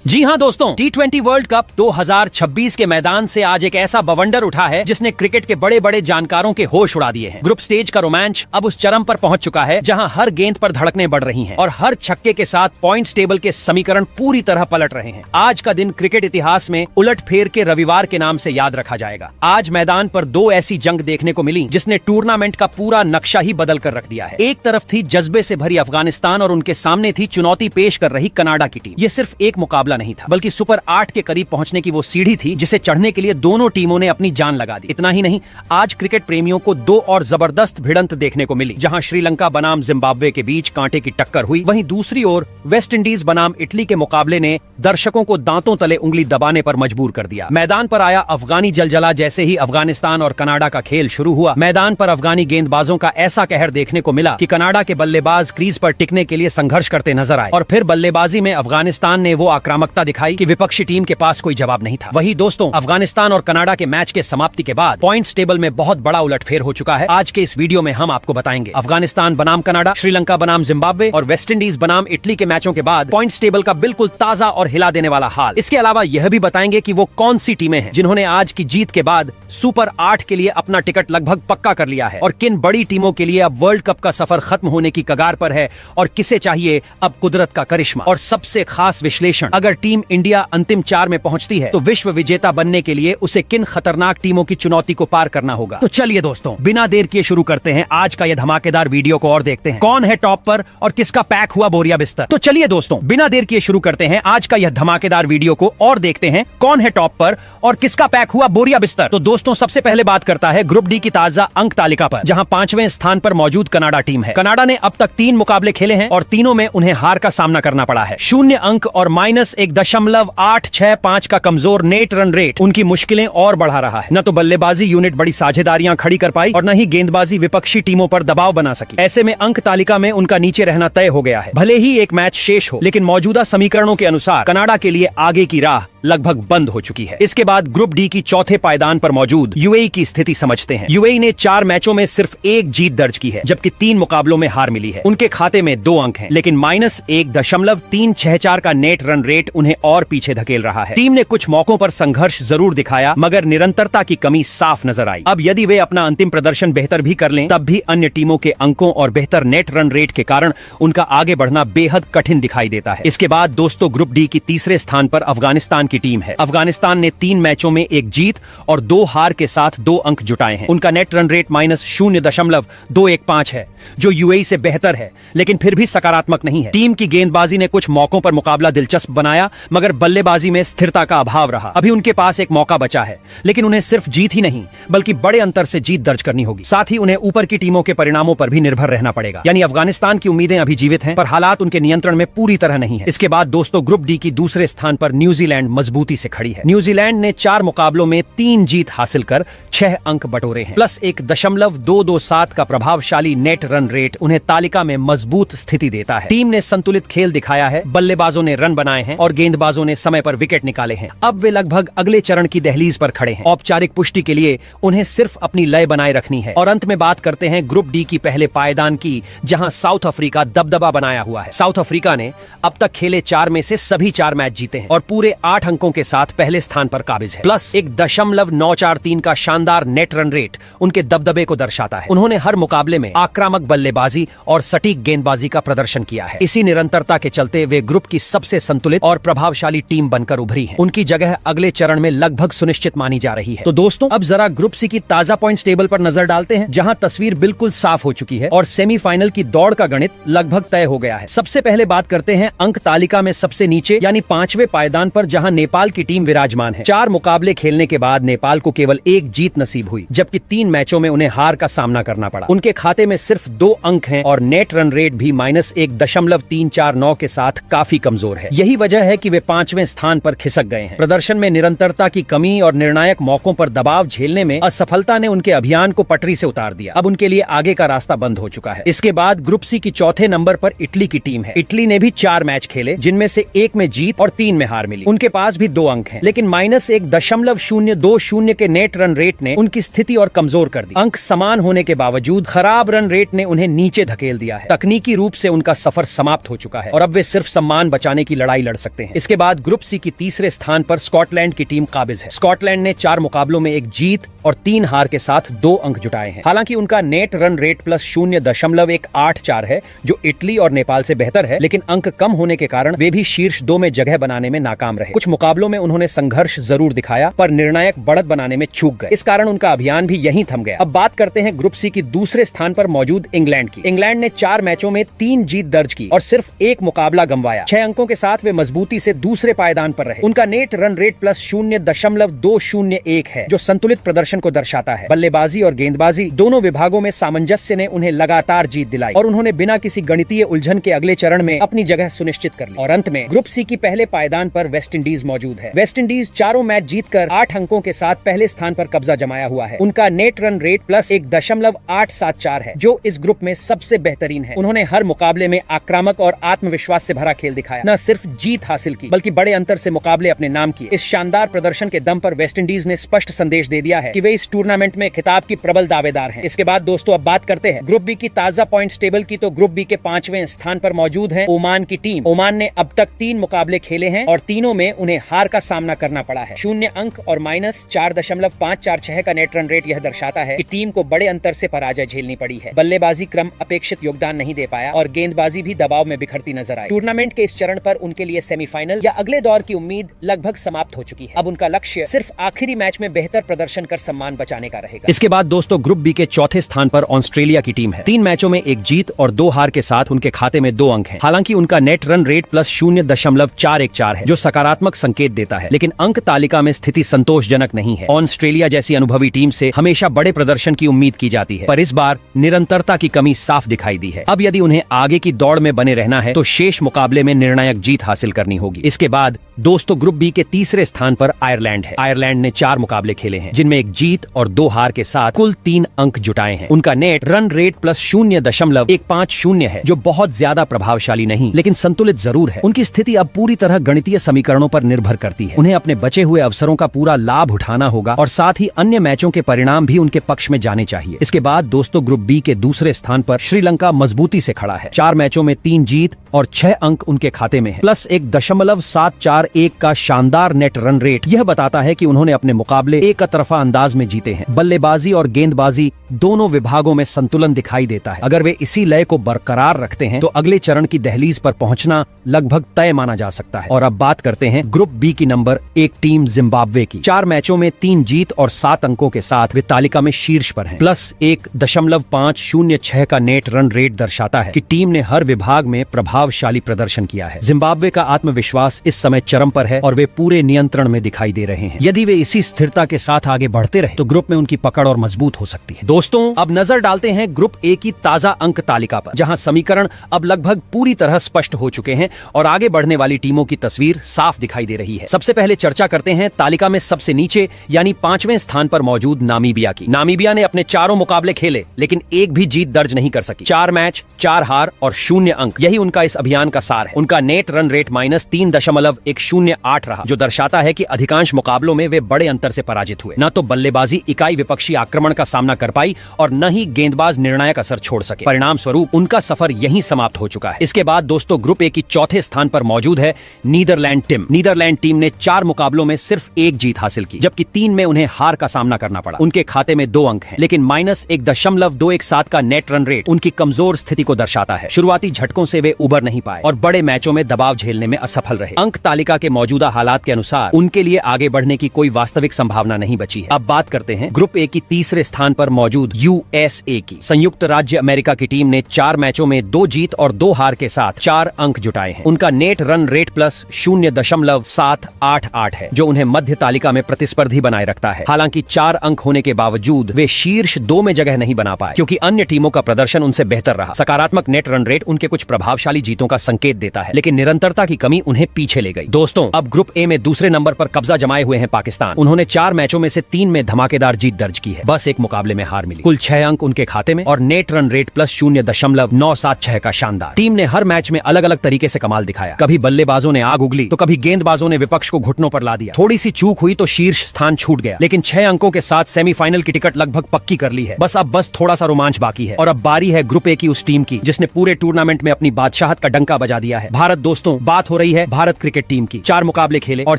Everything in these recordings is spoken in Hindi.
जी हाँ दोस्तों, T20 वर्ल्ड कप 2026 के मैदान से आज एक ऐसा बवंडर उठा है जिसने क्रिकेट के बड़े बड़े जानकारों के होश उड़ा दिए हैं। ग्रुप स्टेज का रोमांच अब उस चरम पर पहुंच चुका है जहां हर गेंद पर धड़कनें बढ़ रही हैं और हर छक्के के साथ पॉइंट्स टेबल के समीकरण पूरी तरह पलट रहे हैं। आज का दिन क्रिकेट इतिहास में उलटफेर के रविवार के नाम से याद रखा जाएगा। आज मैदान पर दो ऐसी जंग देखने को मिली जिसने टूर्नामेंट का पूरा नक्शा ही बदल कर रख दिया है। एक तरफ थी जज्बे से भरी अफगानिस्तान और उनके सामने थी चुनौती पेश कर रही कनाडा की टीम। ये सिर्फ एक मुकाबला नहीं था बल्कि सुपर 8 के करीब पहुंचने की वो सीढ़ी थी जिसे चढ़ने के लिए दोनों टीमों ने अपनी जान लगा दी। इतना ही नहीं, आज क्रिकेट प्रेमियों को दो और जबरदस्त भिड़ंत देखने को मिली। जहां श्रीलंका बनाम जिम्बाब्वे के बीच कांटे की टक्कर हुई, वहीं दूसरी ओर वेस्ट इंडीज बनाम इटली के मुकाबले ने दर्शकों को दांतों तले उंगली दबाने पर मजबूर कर दिया। मैदान पर आया अफगानी जलजला जैसे ही अफगानिस्तान और कनाडा का खेल शुरू हुआ। मैदान पर अफगानी गेंदबाजों का ऐसा कहर देखने को मिला कि कनाडा के बल्लेबाज क्रीज पर टिकने के लिए संघर्ष करते नजर आए और फिर बल्लेबाजी में अफगानिस्तान ने वो आक्रामकता दिखाई कि विपक्षी टीम के पास कोई जवाब नहीं था। वही दोस्तों, अफगानिस्तान और कनाडा के मैच के समाप्ति के बाद पॉइंट्स टेबल में बहुत बड़ा उलटफेर हो चुका है। आज के इस वीडियो में हम आपको बताएंगे अफगानिस्तान बनाम कनाडा, श्रीलंका बनाम जिम्बाब्वे और वेस्ट इंडीज बनाम इटली के मैचों के बाद पॉइंट्स टेबल का बिल्कुल ताजा और हिला देने वाला हाल। इसके अलावा यह भी बताएंगे कि वो कौन सी टीमें हैं जिन्होंने आज की जीत के बाद सुपर 8 के लिए अपना टिकट लगभग पक्का कर लिया है और किन बड़ी टीमों के लिए अब वर्ल्ड कप का सफर खत्म होने की कगार पर है और किसे चाहिए अब कुदरत का करिश्मा। और सबसे खास विश्लेषण, अगर टीम इंडिया अंतिम 4 में पहुंचती है तो विश्व विजेता बनने के लिए उसे किन खतरनाक टीमों की चुनौती को पार करना होगा। तो चलिए दोस्तों, बिना देर किए शुरू करते हैं आज का यह धमाकेदार वीडियो को और देखते हैं कौन है टॉप पर और किसका पैक हुआ बोरिया बिस्तर। तो चलिए दोस्तों, बिना देर किए शुरू करते हैं आज का यह धमाकेदार वीडियो को और देखते हैं कौन है टॉप पर और किसका पैक हुआ बोरिया बिस्तर। तो दोस्तों, सबसे पहले बात करता है ग्रुप डी की ताजा अंक तालिका पर, जहां 5वें स्थान पर मौजूद कनाडा टीम है। कनाडा ने अब तक 3 मुकाबले खेले हैं और तीनों में उन्हें हार का सामना करना पड़ा है। 0 अंक और -1.865 का कमजोर नेट रन रेट उनकी मुश्किलें और बढ़ा रहा है। न तो बल्लेबाजी यूनिट बड़ी साझेदारियां खड़ी कर पाई और न ही गेंदबाजी विपक्षी टीमों पर दबाव बना सकी। ऐसे में अंक तालिका में उनका नीचे रहना तय हो गया है। भले ही एक मैच शेष हो, लेकिन मौजूदा समीकरणों के अनुसार कनाडा के लिए आगे की राह लगभग बंद हो चुकी है। इसके बाद ग्रुप डी की चौथे पायदान पर मौजूद यूएई की स्थिति समझते हैं। यूएई ने 4 मैचों में सिर्फ 1 जीत दर्ज की है, जबकि 3 मुकाबलों में हार मिली है। उनके खाते में 2 अंक हैं, लेकिन -1.364 का नेट रन रेट उन्हें और पीछे धकेल रहा है। टीम ने कुछ मौकों पर संघर्ष जरूर दिखाया, मगर निरंतरता की कमी साफ नजर आई। अब यदि वे अपना अंतिम प्रदर्शन बेहतर भी कर लें, तब भी अन्य टीमों के अंकों और बेहतर नेट रन रेट के कारण उनका आगे बढ़ना बेहद कठिन दिखाई देता है। इसके बाद दोस्तों, ग्रुप डी की तीसरे स्थान पर अफगानिस्तान की टीम है। अफगानिस्तान ने 3 मैचों में 1 जीत और 2 हार के साथ 2 अंक जुटाए हैं। उनका नेट रन रेट -0.215 है, जो यूएई से बेहतर है, लेकिन फिर भी सकारात्मक नहीं है। टीम की गेंदबाजी ने कुछ मौकों पर मुकाबला दिलचस्प बनाया, मगर बल्लेबाजी में स्थिरता का अभाव रहा। अभी उनके पास एक मौका बचा है, लेकिन उन्हें सिर्फ जीत ही नहीं बल्कि बड़े अंतर से जीत दर्ज करनी होगी। साथ ही उन्हें ऊपर की टीमों के परिणामों पर भी निर्भर रहना पड़ेगा। यानी अफगानिस्तान की उम्मीदें अभी जीवित हैं, पर हालात उनके नियंत्रण में पूरी तरह नहीं है। इसके बाद दोस्तों, ग्रुप डी की दूसरे स्थान पर न्यूजीलैंड मजबूती से खड़ी है। न्यूजीलैंड ने 4 मुकाबलों में 3 जीत हासिल कर 6 अंक बटोरे हैं, प्लस 1.227 का प्रभावशाली नेट रन रेट उन्हें तालिका में मजबूत स्थिति देता है। टीम ने संतुलित खेल दिखाया है, बल्लेबाजों ने रन बनाए हैं और गेंदबाजों ने समय पर विकेट निकाले हैं। अब वे लगभग अगले चरण की दहलीज पर खड़े हैं। औपचारिक पुष्टि के लिए उन्हें सिर्फ अपनी लय बनाए रखनी है। और अंत में बात करते हैं ग्रुप डी की पहले पायदान की, जहां साउथ अफ्रीका दबदबा बनाया हुआ है। साउथ अफ्रीका ने अब तक खेले 4 में से सभी 4 मैच जीते हैं और पूरे 8 अंकों के साथ पहले स्थान पर काबिज है। प्लस 1.943 का शानदार नेट रन रेट उनके दबदबे को दर्शाता है। उन्होंने हर मुकाबले में आक्रामक बल्लेबाजी और सटीक गेंदबाजी का प्रदर्शन किया है। इसी निरंतरता के चलते वे ग्रुप की सबसे संतुलित और प्रभावशाली टीम बनकर उभरी है। उनकी जगह अगले चरण में लगभग सुनिश्चित मानी जा रही है। तो दोस्तों, अब जरा ग्रुप सी की ताजा पॉइंट्स टेबल पर नजर डालते हैं, जहां तस्वीर बिल्कुल साफ हो चुकी है और सेमीफाइनल की दौड़ का गणित लगभग तय हो गया है। सबसे पहले बात करते हैं अंक तालिका में सबसे नीचे यानी 5वें पायदान पर, जहां नेपाल की टीम विराजमान है। 4 मुकाबले खेलने के बाद नेपाल को केवल 1 जीत नसीब हुई, जबकि 3 मैचों में उन्हें हार का सामना करना पड़ा। उनके खाते में सिर्फ 2 अंक हैं और नेट रन रेट भी -1.349 के साथ काफी कमजोर है। यही वजह है कि वे 5वें स्थान पर खिसक गए हैं। प्रदर्शन में निरंतरता की कमी और निर्णायक मौकों पर दबाव झेलने में असफलता ने उनके अभियान को पटरी से उतार दिया। अब उनके लिए आगे का रास्ता बंद हो चुका है। इसके बाद ग्रुप सी की चौथे नंबर पर इटली की टीम है। इटली ने भी 4 मैच खेले, जिनमें से 1 में जीत और 3 में हार मिली। उनके पास भी 2 अंक हैं, लेकिन -1.020 के नेट रन रेट ने उनकी स्थिति और कमजोर कर दी। अंक समान होने के बावजूद खराब रन रेट ने उन्हें नीचे धकेल दिया है। तकनीकी रूप से उनका सफर समाप्त हो चुका है और अब वे सिर्फ सम्मान बचाने की लड़ाई लड़ सकते हैं। सकते हैं। इसके बाद ग्रुप सी की तीसरे स्थान पर स्कॉटलैंड की टीम काबिज है। स्कॉटलैंड ने 4 मुकाबलों में 1 जीत और 3 हार के साथ 2 अंक जुटाए हैं। हालांकि उनका नेट रन रेट प्लस 0.184 है, जो इटली और नेपाल से बेहतर है, लेकिन अंक कम होने के कारण वे भी शीर्ष 2 में जगह बनाने में नाकाम रहे। कुछ मुकाबलों में उन्होंने संघर्ष जरूर दिखाया, पर निर्णायक बढ़त बनाने में चूक गए। इस कारण उनका अभियान भी यहीं थम गया। अब बात करते हैं ग्रुप सी की दूसरे स्थान पर मौजूद इंग्लैंड की। इंग्लैंड ने 4 मैचों में 3 जीत दर्ज की और सिर्फ 1 मुकाबला गंवाया। 6 अंकों के साथ वे मजबूती से दूसरे पायदान पर रहे। उनका नेट रन रेट प्लस 0.201 है, जो संतुलित प्रदर्शन को दर्शाता है। बल्लेबाजी और गेंदबाजी दोनों विभागों में सामंजस्य ने उन्हें लगातार जीत दिलाई और उन्होंने बिना किसी गणितीय उलझन के अगले चरण में अपनी जगह सुनिश्चित कर ली। और अंत में ग्रुप सी की पहले पायदान पर वेस्ट इंडीज मौजूद है। वेस्ट इंडीज चारों मैच जीतकर 8 अंकों के साथ पहले स्थान पर कब्जा जमाया हुआ है। उनका नेट रन रेट प्लस 1.874 है, जो इस ग्रुप में सबसे बेहतरीन है। उन्होंने हर मुकाबले में आक्रामक और आत्मविश्वास से भरा खेल दिखाया। न सिर्फ जीत हासिल की, बल्कि बड़े अंतर से मुकाबले अपने नाम किए। इस शानदार प्रदर्शन के दम पर वेस्ट इंडीज ने स्पष्ट संदेश दे दिया है कि वे इस टूर्नामेंट में खिताब की प्रबल दावेदार हैं। इसके बाद दोस्तों अब बात करते हैं ग्रुप बी की ताजा पॉइंट्स टेबल की। तो ग्रुप बी के 5वें स्थान पर मौजूद है ओमान की टीम। ओमान ने अब तक 3 मुकाबले खेले हैं और तीनों में उन्हें हार का सामना करना पड़ा है। 0 अंक और माइनस 4.546 का नेट रन रेट यह दर्शाता है कि टीम को बड़े अंतर से पराजय झेलनी पड़ी है। बल्लेबाजी क्रम अपेक्षित योगदान नहीं दे पाया और गेंदबाजी भी दबाव में बिखरती नजर आई। टूर्नामेंट के इस चरण पर उनके लिए सेमीफाइनल या अगले दौर की उम्मीद लगभग समाप्त हो चुकी है। अब उनका लक्ष्य सिर्फ आखिरी मैच में बेहतर प्रदर्शन कर सम्मान बचाने का रहेगा। इसके बाद दोस्तों ग्रुप बी के चौथे स्थान पर ऑस्ट्रेलिया की टीम है। 3 मैचों में 1 जीत और 2 हार के साथ उनके खाते में 2 अंक हैं। हालांकि उनका नेट रन रेट प्लस 0.414 है, जो सकारात्मक संकेत देता है, लेकिन अंक तालिका में स्थिति संतोषजनक नहीं है। ऑस्ट्रेलिया जैसी अनुभवी टीम से हमेशा बड़े प्रदर्शन की उम्मीद की जाती है, पर इस बार निरंतरता की कमी साफ दिखाई दी है। अब यदि उन्हें आगे की दौड़ में बने रहना है तो शेष मुकाबले में निर्णायक जीत हासिल करनी होगी। इसके बाद दोस्तों ग्रुप बी के तीसरे स्थान पर आयरलैंड है। आयरलैंड ने 4 मुकाबले खेले हैं, जिनमें 1 जीत और 2 हार के साथ कुल 3 अंक जुटाए हैं। उनका नेट रन रेट प्लस 0.150 है, जो बहुत ज्यादा प्रभावशाली नहीं, लेकिन संतुलित जरूर है। उनकी स्थिति अब पूरी तरह गणितीय समीकरणों पर निर्भर करती है। उन्हें अपने बचे हुए अवसरों का पूरा लाभ उठाना होगा और साथ ही अन्य मैचों के परिणाम भी उनके पक्ष में जाने चाहिए। इसके बाद दोस्तों ग्रुप बी के दूसरे स्थान पर श्रीलंका मजबूती से खड़ा है। 4 मैचों में 3 जीत और 6 अंक उनके खाते में है, प्लस 1.741 का शानदार नेट रन रेट। यह बताता है कि उन्होंने अपने मुकाबले एक तरफा अंदाज में जीते हैं। बल्लेबाजी और गेंदबाजी दोनों विभागों में संतुलन दिखाई देता है। अगर वे इसी लय को बरकरार रखते हैं तो अगले चरण की दहलीज पर पहुंचना लगभग तय माना जा सकता है। और अब बात करते हैं ग्रुप बी की नंबर 1 टीम जिम्बाब्वे की। 4 मैचों में 3 जीत और 7 अंकों के साथ वे तालिका में शीर्ष पर हैं। प्लस 1.506 का नेट रन रेट दर्शाता है कि टीम ने हर विभाग में प्रभावशाली प्रदर्शन किया है। जिम्बाब्वे का आत्मविश्वास इस समय चरम पर है और वे पूरे नियंत्रण में दिखाई दे रहे हैं। यदि वे इसी स्थिरता के साथ आगे बढ़ते रहे तो ग्रुप में उनकी पकड़ और मजबूत हो सकती है। दोस्तों अब नजर डालते हैं ग्रुप ए की ताजा अंक तालिका पर, जहां समीकरण अब लगभग पूरी तरह स्पष्ट हो चुके हैं और आगे बढ़ने वाली टीमों की तस्वीर साफ दिखाई दे रही है। सबसे पहले चर्चा करते हैं तालिका में सबसे नीचे यानी 5वें स्थान पर मौजूद नामीबिया की। नामीबिया ने अपने चारों मुकाबले खेले, लेकिन एक भी जीत दर्ज नहीं कर सकी। 4 मैच, 4 हार और 0 अंक, यही उनका इस अभियान का सार है। उनका नेट रन रेट माइनस 3.108 रहा, जो दर्शाता है कि अधिकांश मुकाबलों में वे बड़े अंतर से पराजित हुए। न तो बल्लेबाजी इकाई विपक्षी आक्रमण का सामना कर पाई और न ही गेंदबाज निर्णायक असर छोड़ सके। परिणाम स्वरूप उनका सफर यहीं समाप्त हो चुका है। इसके बाद दोस्तों ग्रुप ए की चौथे स्थान पर मौजूद है नीदरलैंड टीम। नीदरलैंड टीम ने 4 मुकाबलों में सिर्फ 1 जीत हासिल की, जबकि 3 में उन्हें हार का सामना करना पड़ा। उनके खाते में 2 अंक हैं, लेकिन माइनस 1.217 का नेट रन रेट उनकी कमजोर स्थिति को दर्शाता है। शुरुआती झटकों से वे उबर नहीं पाए और बड़े मैचों में दबाव झेलने में असफल रहे। अंक तालिका के मौजूदा हालात के अनुसार उनके लिए आगे बढ़ने की कोई वास्तविक संभावना नहीं बची है। अब बात करते हैं ग्रुप ए की तीसरे स्थान पर मौजूद यूएसए की। संयुक्त राज्य अमेरिका की टीम ने 4 मैचों में 2 जीत और 2 हार के साथ 4 अंक जुटाए हैं। उनका नेट रन रेट प्लस 0.788 है, जो उन्हें मध्य तालिका में प्रतिस्पर्धी बनाए रखता है। हालांकि 4 अंक होने के बावजूद वे शीर्ष 2 में जगह नहीं बना पाए, क्योंकि अन्य टीमों का प्रदर्शन उनसे बेहतर रहा। सकारात्मक नेट रन रेट उनके कुछ प्रभावशाली जीतों का संकेत देता है, लेकिन निरंतरता की कमी उन्हें पीछे ले गई। दोस्तों अब ग्रुप ए में दूसरे नंबर पर कब्जा जमाए हुए हैं पाकिस्तान। उन्होंने 4 मैचों में से 3 में धमाकेदार जीत दर्ज की है, बस एक मुकाबले में हार मिली। कुल 6 अंक उनके खाते में और नेट रन रेट प्लस 0.976 का शानदार। टीम ने हर मैच में अलग अलग तरीके से कमाल दिखाया। कभी बल्लेबाजों ने आग उगली तो कभी गेंदबाजों ने विपक्ष को घुटनों पर ला दिया। थोड़ी सी चूक हुई तो शीर्ष स्थान छूट गया, लेकिन 6 अंकों के साथ सेमीफाइनल की टिकट लगभग पक्की कर ली है। बस थोड़ा सा रोमांच बाकी है। और अब बारी है ग्रुप ए की उस टीम की जिसने पूरे टूर्नामेंट में अपनी बादशाहत का डंका बजा दिया है। भारत। दोस्तों बात हो रही है भारत क्रिकेट टीम की। 4 मुकाबले खेले और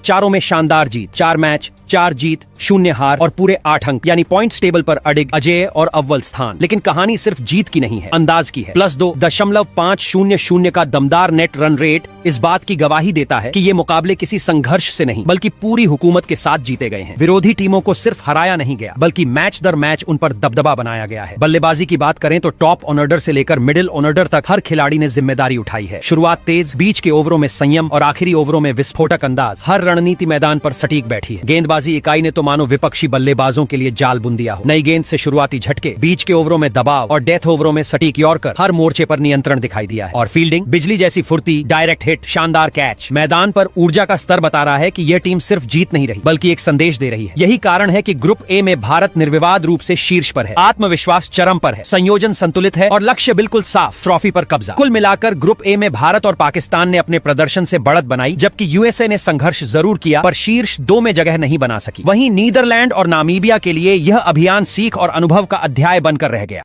चारों में शानदार जीत, 4 मैच, 4 जीत, 0 हार और पूरे 8 अंक, यानी पॉइंट्स टेबल पर अडिग, अजेय और अव्वल स्थान। लेकिन कहानी सिर्फ जीत की नहीं है, अंदाज की है। +2.500 का दमदार नेट रन रेट इस बात की गवाही देता है कि ये मुकाबले किसी संघर्ष से नहीं बल्कि पूरी हुकूमत के साथ जीते गए हैं। विरोधी टीमों को सिर्फ हराया नहीं गया बल्कि मैच दर मैच उन पर दबदबा बनाया गया है। बल्लेबाजी की बात करें तो टॉप ऑर्डर से लेकर मिडिल ऑर्डर तक हर खिलाड़ी ने जिम्मेदारी उठाई है। शुरुआत तेज, बीच के ओवरों में संयम और आखिरी ओवरों में विस्फोटक अंदाज, हर रणनीति मैदान पर सटीक बैठी है। गेंदबाजी इकाई ने तो मानो विपक्षी बल्लेबाजों के लिए जाल बुन दिया हो। नई गेंद से शुरुआती झटके, बीच के ओवरों में दबाव और डेथ ओवरों में सटीक यॉर्कर, हर मोर्चे पर नियंत्रण दिखाई दिया है। और फील्डिंग, बिजली जैसी फुर्ती, डायरेक्ट हिट, शानदार कैच, मैदान पर ऊर्जा का स्तर बता रहा है कि यह टीम सिर्फ जीत नहीं रही बल्कि एक संदेश दे रही है। यही कारण है कि ग्रुप ए में भारत निर्विवाद रूप से शीर्ष पर है। आत्मविश्वास चरम पर है, संयोजन संतुलित है और लक्ष्य बिल्कुल साफ, ट्रॉफी पर कब्जा। कुल मिलाकर ग्रुप ए में भारत और पाकिस्तान ने अपने प्रदर्शन से बढ़त बनाई, जबकि यूएसए ने संघर्ष जरूर किया पर शीर्ष 2 में जगह नहीं बना सकी। वहीं नीदरलैंड और नामीबिया के लिए यह अभियान सीख और अनुभव का अध्याय बनकर रह गया।